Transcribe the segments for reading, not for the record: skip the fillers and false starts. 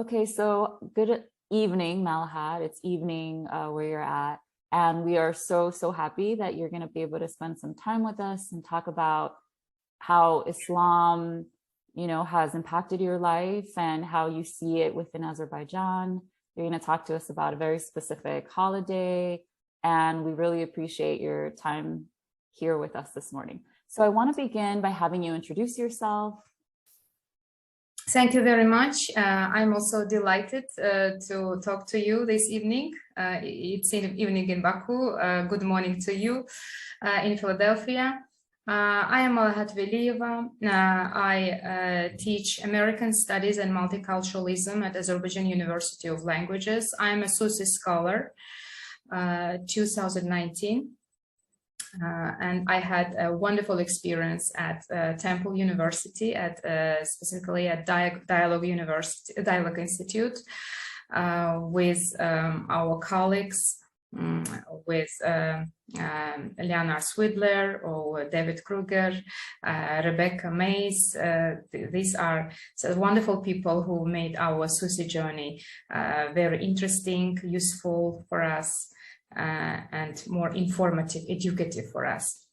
Okay, so good evening, Malahat. It's evening where you're at. And we are so happy that you're going to be able to spend some time with us and talk about how Islam, has impacted your life and how you see it within Azerbaijan. You're going to talk to us about a very specific holiday, and we really appreciate your time here with us this morning. So I want to begin by having you introduce yourself. Thank you very much. I'm also delighted to talk to you this evening. It's evening in Baku. Good morning to you in Philadelphia. I am Malahat Veliyeva. I teach American Studies and Multiculturalism at Azerbaijan University of Languages. I'm a SUSI Scholar 2019. And I had a wonderful experience at Temple University, specifically at Dialogue Institute, with our colleagues, with Leonard Swidler or David Kruger, Rebecca Mays. These are wonderful people who made our SUSI journey very interesting, useful for us, and more informative, educative for us.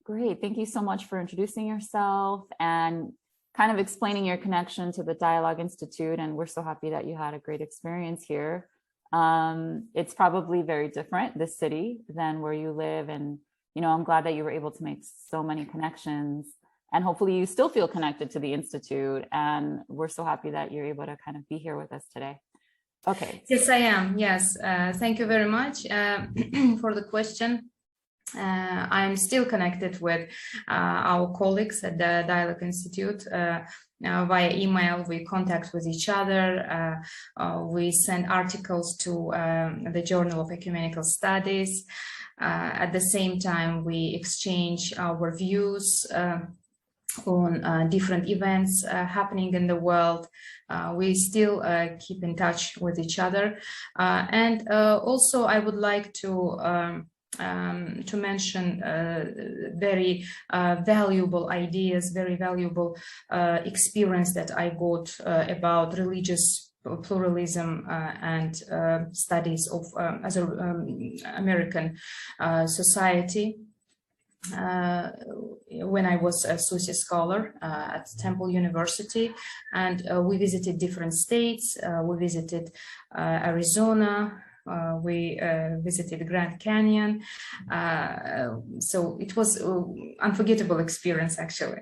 Great. Thank you so much for introducing yourself and kind of explaining your connection to the Dialogue Institute. And we're so happy that you had a great experience here. It's probably very different, this city, than where you live. And, I'm glad that you were able to make so many connections. And hopefully you still feel connected to the Institute. And we're so happy that you're able to kind of be here with us today. Okay. Yes, I am. Yes. Thank you very much for the question. I'm still connected with our colleagues at the Dialogue Institute. Via email, we contact with each other. We send articles to the Journal of Ecumenical Studies. At the same time, we exchange our views on different events happening in the world. We still keep in touch with each other. And also, I would like to mention very valuable ideas, very valuable experience that I got about religious pluralism and studies of American society. When I was a SUSI scholar at Temple University, and we visited different states. We visited Arizona. We visited Grand Canyon. So it was an unforgettable experience, actually.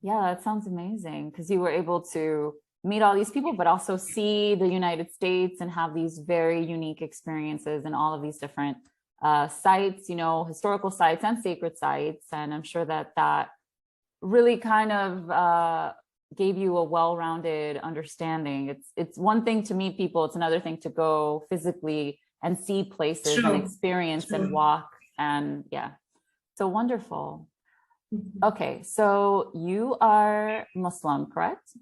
Yeah, that sounds amazing, because you were able to meet all these people, but also see the United States and have these very unique experiences in all of these different sites, historical sites and sacred sites. And I'm sure that really kind of gave you a well-rounded understanding. It's one thing to meet people, it's another thing to go physically and see places and experience and walk. And yeah, so wonderful. Okay, so you are Muslim, correct?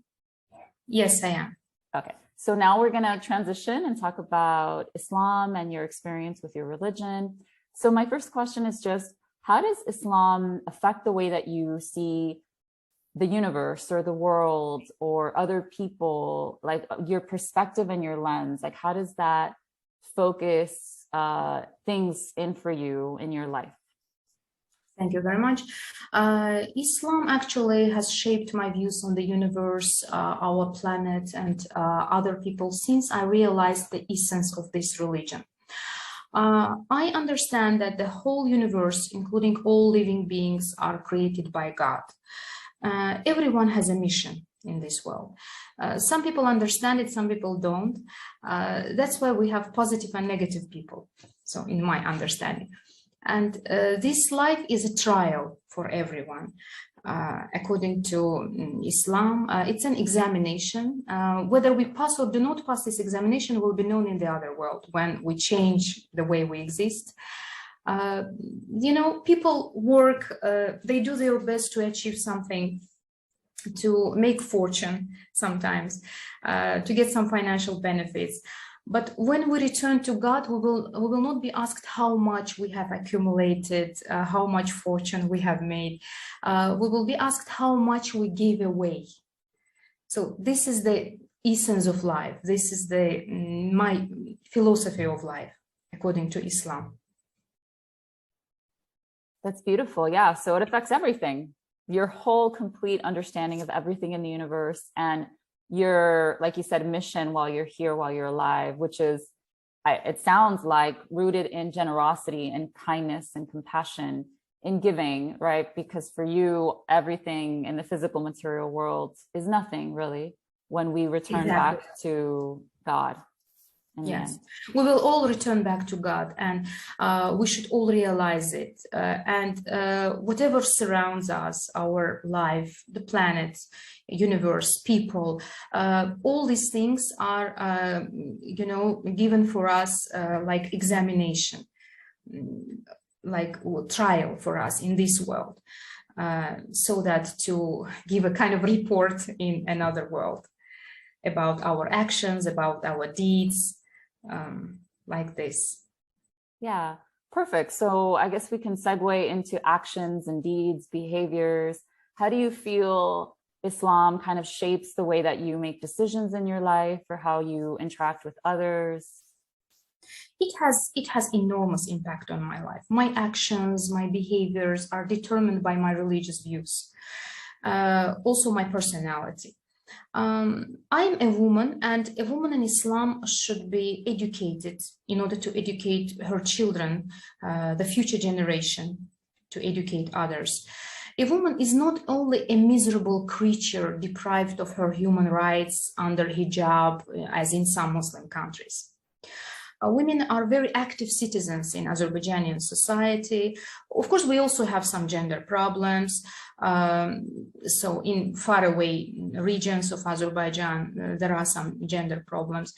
Yes, I am. Okay. So now we're going to transition and talk about Islam and your experience with your religion. So my first question is just, how does Islam affect the way that you see the universe or the world or other people, like your perspective and your lens? Like, how does that focus things in for you in your life? Thank you very much. Islam actually has shaped my views on the universe, our planet, and other people since I realized the essence of this religion. I understand that the whole universe, including all living beings, are created by God. Everyone has a mission in this world. Some people understand it, some people don't. That's why we have positive and negative people. So in my understanding. And this life is a trial for everyone. According to Islam, it's an examination. Whether we pass or do not pass this examination will be known in the other world when we change the way we exist. People work, they do their best to achieve something, to make fortune sometimes, to get some financial benefits. But when we return to God, we will not be asked how much we have accumulated, how much fortune we have made. We will be asked how much we gave away. So this is the essence of life. This is my philosophy of life, according to Islam. That's beautiful. Yeah. So it affects everything, your whole complete understanding of everything in the universe, and your, like you said, mission while you're here, while you're alive, which is, it sounds like, rooted in generosity and kindness and compassion, in giving, right? Because for you, everything in the physical material world is nothing really when we return back to God. Yes, we will all return back to God, and we should all realize it. And whatever surrounds us, our life, the planet, universe, people, all these things are, you know, given for us like examination, like trial for us in this world, so that to give a kind of report in another world about our actions, about our deeds, like this. Yeah, perfect. So I guess we can segue into actions and deeds, behaviors. How do you feel Islam kind of shapes the way that you make decisions in your life, or how you interact with others? It has enormous impact on my life. My actions, my behaviors are determined by my religious views, also my personality. I'm a woman, and a woman in Islam should be educated in order to educate her children, the future generation, to educate others. A woman is not only a miserable creature deprived of her human rights under hijab, as in some Muslim countries. Women are very active citizens in Azerbaijani society. Of course, we also have some gender problems. So in faraway regions of Azerbaijan, there are some gender problems,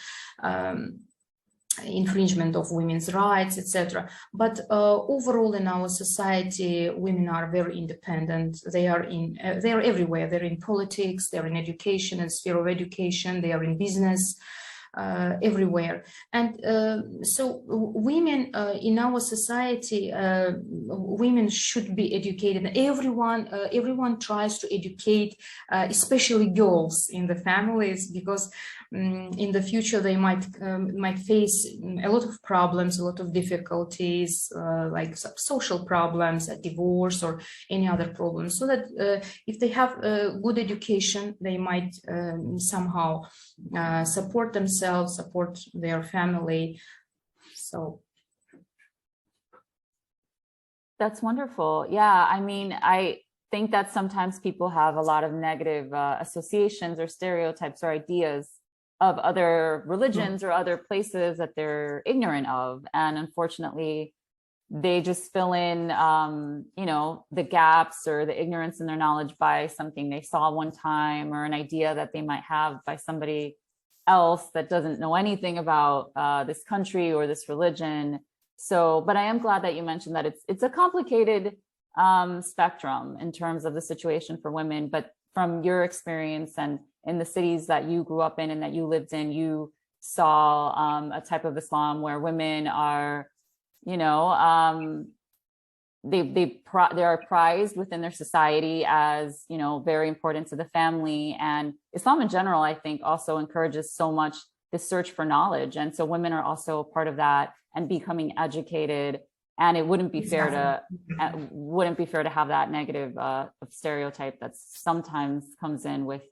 infringement of women's rights, etc. But overall in our society, women are very independent. They are everywhere. They're in politics, they're in education and sphere of education, they are in business. Everywhere. And so women in our society, women should be educated. Everyone tries to educate, especially girls in the families, because in the future they might face a lot of problems, a lot of difficulties, like social problems, a divorce or any other problems, so that if they have a good education, they might somehow support themselves, support their family. So that's wonderful. Yeah, I mean, I think that sometimes people have a lot of negative associations or stereotypes or ideas of other religions or other places that they're ignorant of, and unfortunately they just fill in you know, the gaps or the ignorance in their knowledge by something they saw one time, or an idea that they might have by somebody else that doesn't know anything about this country or this religion. So, but I am glad that you mentioned that it's a complicated spectrum in terms of the situation for women, but from your experience and in the cities that you grew up in and that you lived in, you saw a type of Islam where women are, you know, they are prized within their society as, you know, very important to the family. And Islam in general, I think, also encourages so much the search for knowledge. And so women are also part of that and becoming educated. And it wouldn't be fair to have that negative stereotype that sometimes comes in with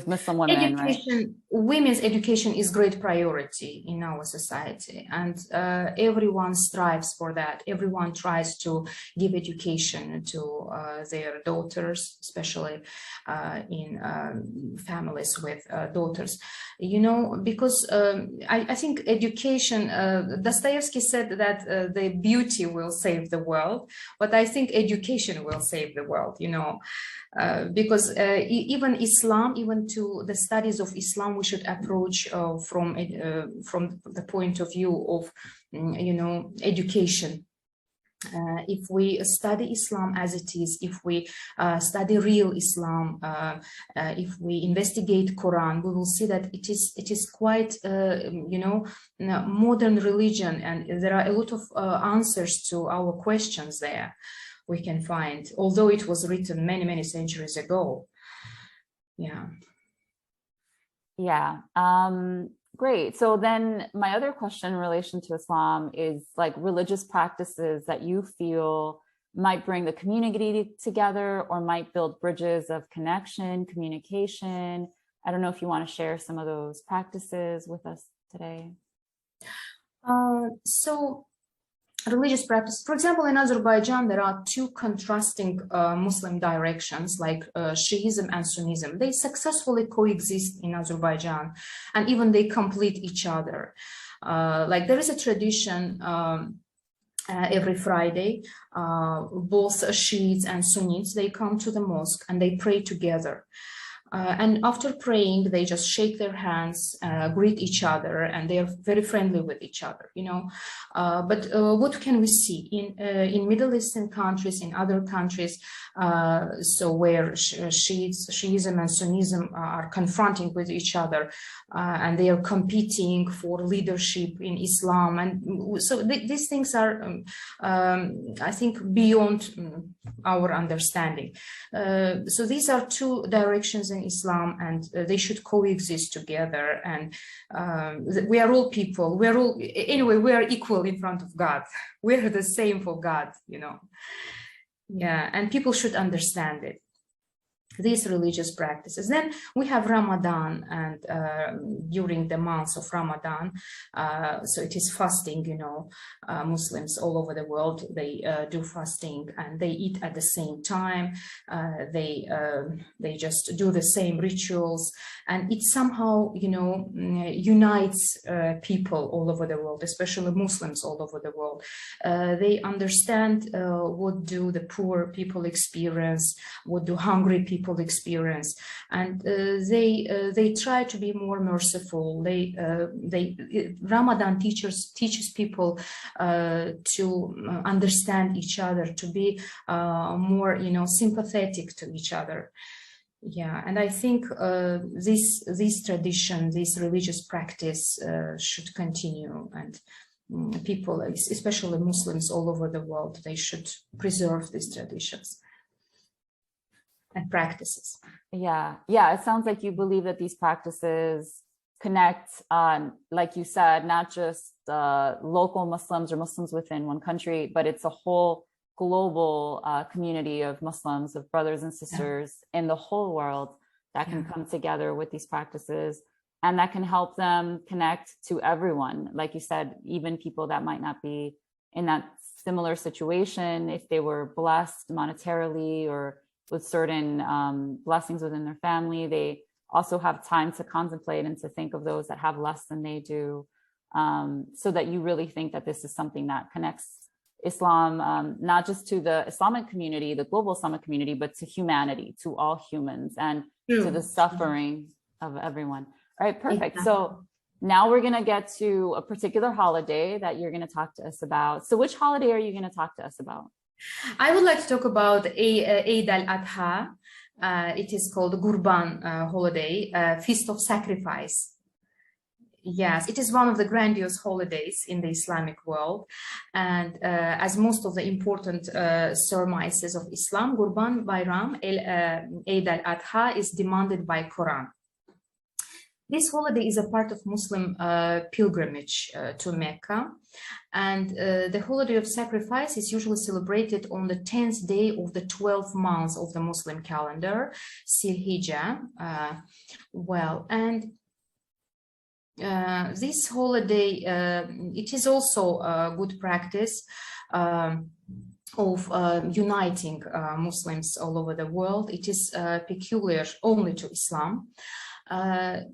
Muslim women. Education, right? Women's education is great priority in our society, and everyone strives for that. Everyone tries to give education to their daughters, especially in families with daughters. You know, because I think education, Dostoevsky said that the beauty will save the world, but I think education will save the world, you know, because even Islam, even to the studies of Islam, we should approach from the point of view of, you know, education. If we study Islam as it is, if we study real Islam, if we investigate Quran, we will see that it is quite, you know, modern religion, and there are a lot of answers to our questions there we can find, although it was written many centuries ago. Yeah. Yeah. Great. So then my other question in relation to Islam is like religious practices that you feel might bring the community together or might build bridges of connection, communication. I don't know if you want to share some of those practices with us today. So religious practice, for example, in Azerbaijan, there are two contrasting Muslim directions like Shiism and Sunnism. They successfully coexist in Azerbaijan, and even they complete each other. Like there is a tradition every Friday, both Shiites and Sunnis, they come to the mosque and they pray together. And after praying, they just shake their hands, greet each other, and they are very friendly with each other, you know. But what can we see in Middle Eastern countries, in other countries, so where Shiism and Sunnism are confronting with each other, and they are competing for leadership in Islam, and so these things are, I think, beyond our understanding. So these are two directions in Islam, and they should coexist together. And we are all people. We are all, anyway, we are equal in front of God. We are the same for God, you know. Yeah, and people should understand it. These religious practices. Then we have Ramadan, and during the months of Ramadan, so it is fasting, you know, Muslims all over the world, they do fasting and they eat at the same time. They just do the same rituals, and it somehow, you know, unites people all over the world, especially Muslims all over the world. They understand what do the poor people experience, what do hungry people experience, and they try to be more merciful. Ramadan teaches people to understand each other, to be more, you know, sympathetic to each other. Yeah, and I think this tradition, this religious practice should continue, and people, especially Muslims all over the world, they should preserve these traditions and practices. Yeah, it sounds like you believe that these practices connect, like you said, not just local Muslims or Muslims within one country, but it's a whole global community of Muslims, of brothers and sisters in the whole world that can come together with these practices, and that can help them connect to everyone. Like you said, even people that might not be in that similar situation, if they were blessed monetarily or with certain blessings within their family, they also have time to contemplate and to think of those that have less than they do, so that you really think that this is something that connects Islam, not just to the Islamic community, the global Islamic community, but to humanity, to all humans, and to the suffering of everyone. All right, perfect. So now we're going to get to a particular holiday that you're going to talk to us about. So which holiday are you going to talk to us about? I would like to talk about Eid al-Adha. It is called Gurban holiday, Feast of Sacrifice. Yes, it is one of the grandiose holidays in the Islamic world. And as most of the important surmises of Islam, Gurban Bayram, Eid al-Adha is demanded by Quran. This holiday is a part of Muslim pilgrimage to Mecca, and the holiday of sacrifice is usually celebrated on the 10th day of the 12th month of the Muslim calendar, Sil-Hijjah. This holiday, it is also a good practice of uniting Muslims all over the world. It is peculiar only to Islam. I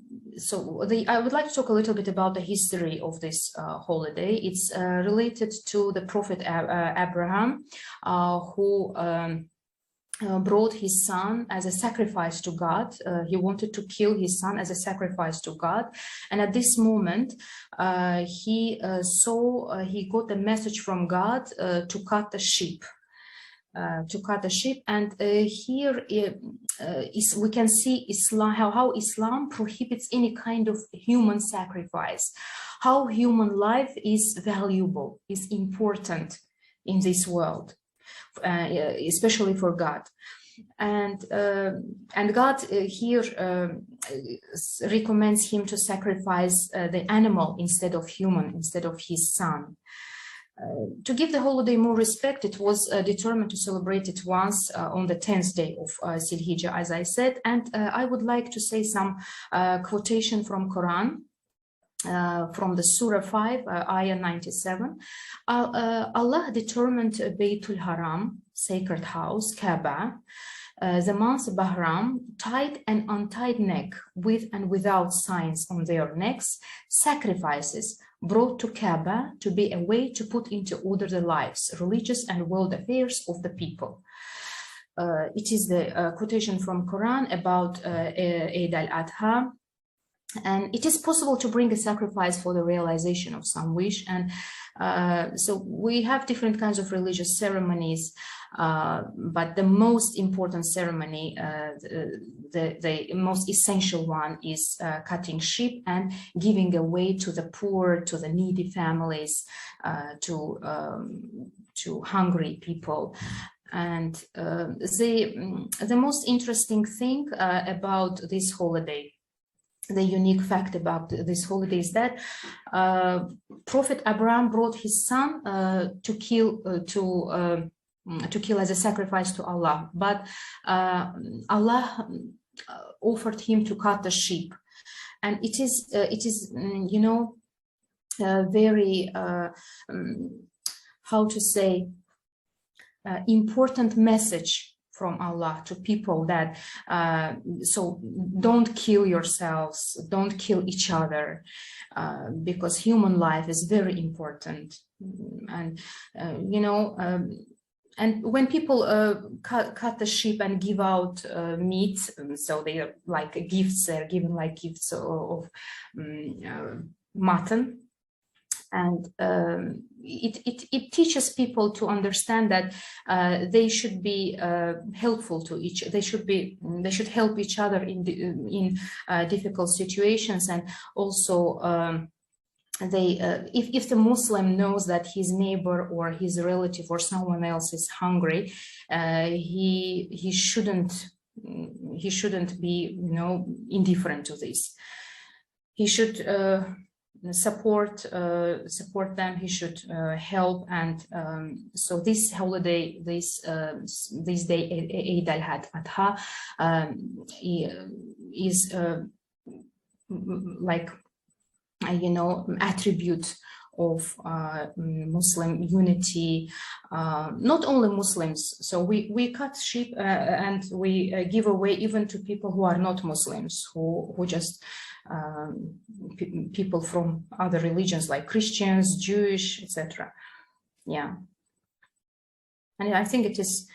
would like to talk a little bit about the history of this holiday. It's related to the Prophet Abraham, who brought his son as a sacrifice to God. He wanted to kill his son as a sacrifice to God. And at this moment, he got a message from God to cut the sheep. And here we can see Islam, how Islam prohibits any kind of human sacrifice, how human life is valuable, is important in this world, especially for God. And God here recommends him to sacrifice the animal instead of human, instead of his son. To give the holiday more respect, it was determined to celebrate it once on the 10th day of Zilhijjah, as I said. And I would like to say some quotation from Quran. From the Surah 5, Ayah 97, Allah determined Baytul Haram, sacred house, Kaaba, the month Bahram, tied and untied neck, with and without signs on their necks, sacrifices brought to Kaaba to be a way to put into order the lives, religious and world affairs of the people. It is the quotation from Quran about Eid al-Adha. And it is possible to bring a sacrifice for the realization of some wish. And so we have different kinds of religious ceremonies, but the most important ceremony, the most essential one, is cutting sheep and giving away to the poor, to the needy families, to hungry people. And the most interesting thing about this holiday, the unique fact about this holiday, is that Prophet Abraham brought his son to kill as a sacrifice to Allah, but Allah offered him to cut the sheep, and it is you know, very how to say, important message from Allah to people, that so don't kill yourselves, don't kill each other, because human life is very important. And you know, and when people cut the sheep and give out meat, so they are like gifts, they're given like gifts of mutton. And it teaches people to understand that they should be helpful to each. They should help each other in difficult situations. And also, if the Muslim knows that his neighbor or his relative or someone else is hungry, he shouldn't be, you know, indifferent to this. He should support them. He should help. And so this holiday, this day, Eid al-Adha, is like, you know, attribute of Muslim unity. Not only Muslims, so we cut sheep and we give away even to people who are not Muslims, who just people from other religions like Christians, Jewish, etc. Yeah, and I think it is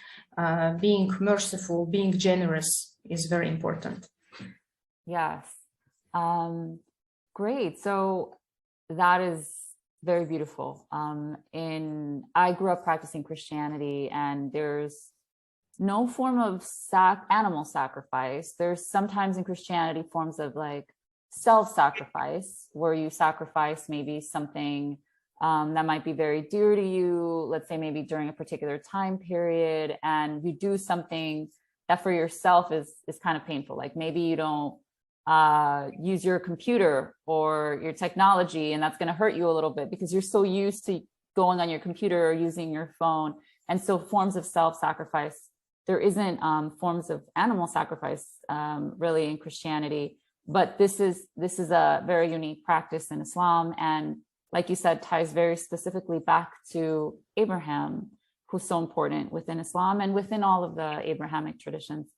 being merciful, being generous is very important. Yes. Great. So that is very beautiful. I grew up practicing Christianity, and there's no form of animal sacrifice. There's sometimes in Christianity forms of like self-sacrifice, where you sacrifice maybe something that might be very dear to you, let's say maybe during a particular time period, and you do something that for yourself is kind of painful. Like maybe you don't use your computer or your technology, and that's going to hurt you a little bit because you're so used to going on your computer or using your phone. And so forms of self-sacrifice, there isn't forms of animal sacrifice really in Christianity, but this is a very unique practice in Islam, and like you said, ties very specifically back to Abraham, who's so important within Islam and within all of the Abrahamic traditions.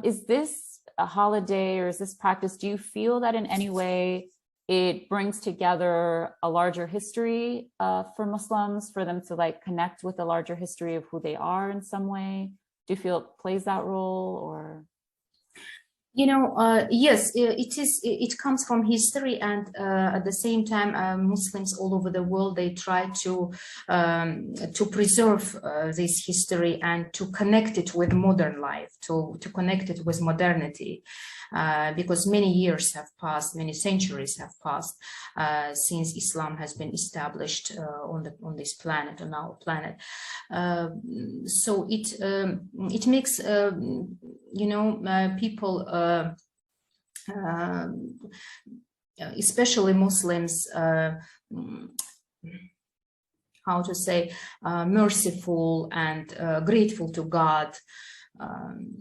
Is this a holiday, or is this practice, do you feel that in any way it brings together a larger history for Muslims, for them to like connect with a larger history of who they are in some way? Do you feel it plays that role? Or Yes, it is. It comes from history, and at the same time, Muslims all over the world, they try to preserve this history and to connect it with modern life, to connect it with modernity, because many years have passed, many centuries have passed since Islam has been established on this planet, on our planet. So it makes people, especially Muslims, how to say, merciful and grateful to God.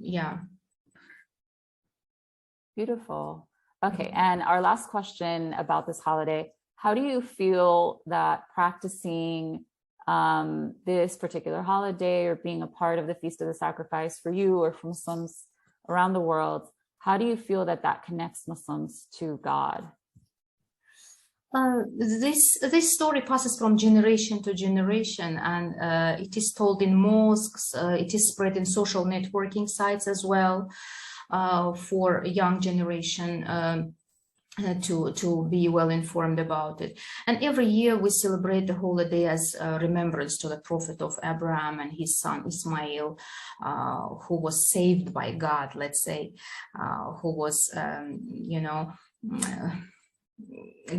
Yeah. Beautiful. Okay, and our last question about this holiday: how do you feel that practicing this particular holiday or being a part of the Feast of the Sacrifice for you or for Muslims around the world, how do you feel that that connects Muslims to God? This story passes from generation to generation, and it is told in mosques. It is spread in social networking sites as well, for a young generation to be well informed about it. And every year we celebrate the holiday as a remembrance to the prophet of Abraham and his son Ismail, who was saved by God, let's say, who was,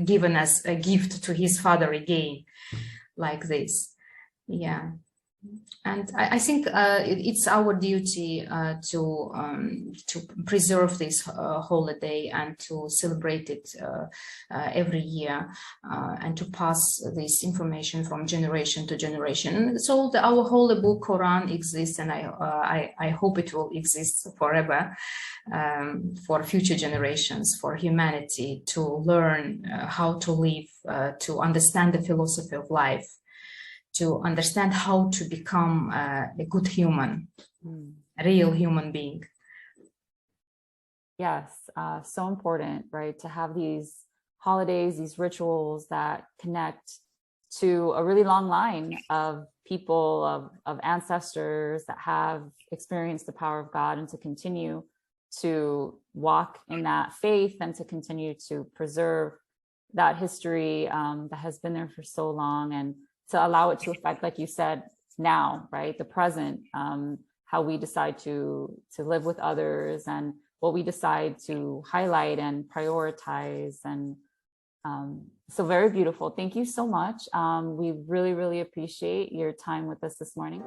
given as a gift to his father again, like this. Yeah. And I think it's our duty to preserve this holiday and to celebrate it every year, and to pass this information from generation to generation. So our holy book Quran exists, and I hope it will exist forever, for future generations, for humanity to learn how to live, to understand the philosophy of life, to understand how to become a good human, a real human being. Yes, so important, right? To have these holidays, these rituals that connect to a really long line of people, of ancestors that have experienced the power of God, and to continue to walk in that faith and to continue to preserve that history that has been there for so long, and to allow it to affect, like you said, now, right? The present, how we decide to live with others and what we decide to highlight and prioritize. And so very beautiful. Thank you so much. We really, really appreciate your time with us this morning.